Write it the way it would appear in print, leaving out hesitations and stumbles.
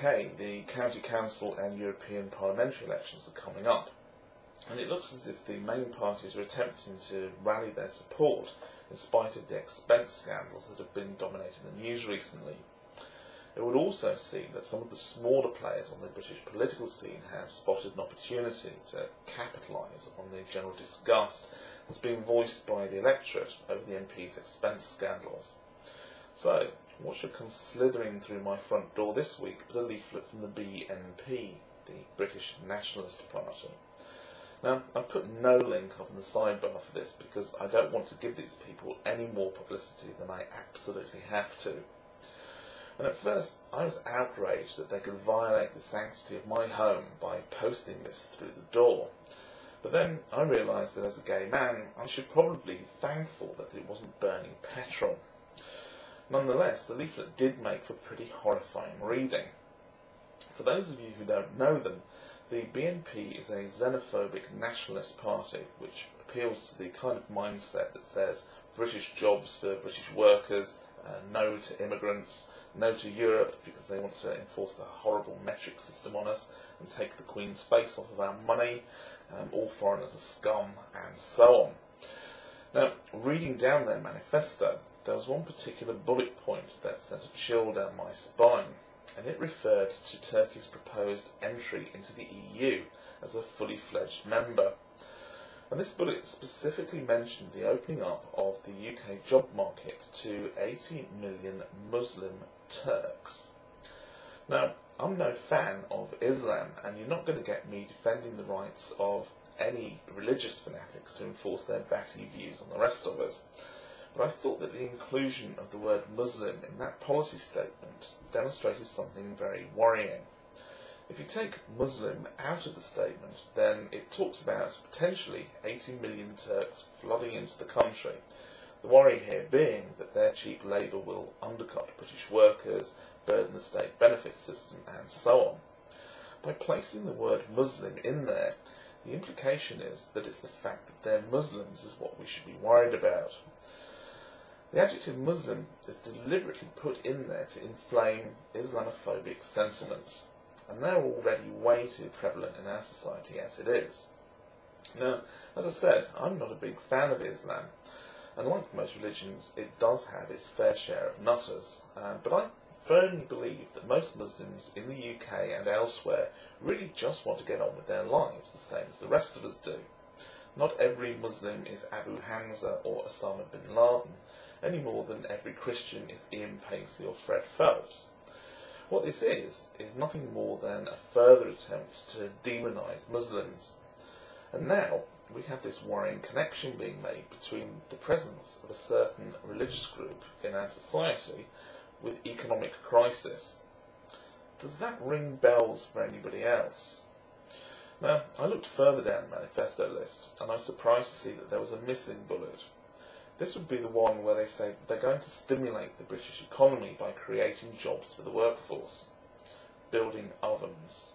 UK, the County Council and European parliamentary elections are coming up, and it looks as if the main parties are attempting to rally their support in spite of the expense scandals that have been dominating the news recently. It would also seem that some of the smaller players on the British political scene have spotted an opportunity to capitalise on the general disgust that's being voiced by the electorate over the MP's expense scandals. So, what should come slithering through my front door this week but a leaflet from the BNP, the British Nationalist Party? Now, I've put no link up in the sidebar for this because I don't want to give these people any more publicity than I absolutely have to. And at first, I was outraged that they could violate the sanctity of my home by posting this through the door. But then I realised that as a gay man, I should probably be thankful that it wasn't burning petrol. Nonetheless, the leaflet did make for pretty horrifying reading. For those of you who don't know them, the BNP is a xenophobic nationalist party which appeals to the kind of mindset that says British jobs for British workers, no to immigrants, no to Europe because they want to enforce the horrible metric system on us and take the Queen's face off of our money, all foreigners are scum, and so on. Now, reading down their manifesto, there was one particular bullet point that sent a chill down my spine, and it referred to Turkey's proposed entry into the EU as a fully fledged member. And this bullet specifically mentioned the opening up of the UK job market to 80 million Muslim Turks. Now, I'm no fan of Islam, and you're not going to get me defending the rights of any religious fanatics to enforce their batty views on the rest of us. But I thought that the inclusion of the word Muslim in that policy statement demonstrated something very worrying. If you take Muslim out of the statement, then it talks about potentially 80 million Turks flooding into the country. The worry here being that their cheap labour will undercut British workers, burden the state benefit system, and so on. By placing the word Muslim in there, the implication is that it's the fact that they're Muslims is what we should be worried about. The adjective Muslim is deliberately put in there to inflame Islamophobic sentiments, and they're already way too prevalent in our society as it is. Now, as I said, I'm not a big fan of Islam, and like most religions, it does have its fair share of nutters, but I firmly believe that most Muslims in the UK and elsewhere really just want to get on with their lives the same as the rest of us do. Not every Muslim is Abu Hamza or Osama bin Laden, any more than every Christian is Ian Paisley or Fred Phelps. What this is nothing more than a further attempt to demonise Muslims. And now we have this worrying connection being made between the presence of a certain religious group in our society with economic crisis. Does that ring bells for anybody else? Now, I looked further down the manifesto list, and I was surprised to see that there was a missing bullet. This would be the one where they say they're going to stimulate the British economy by creating jobs for the workforce. Building ovens.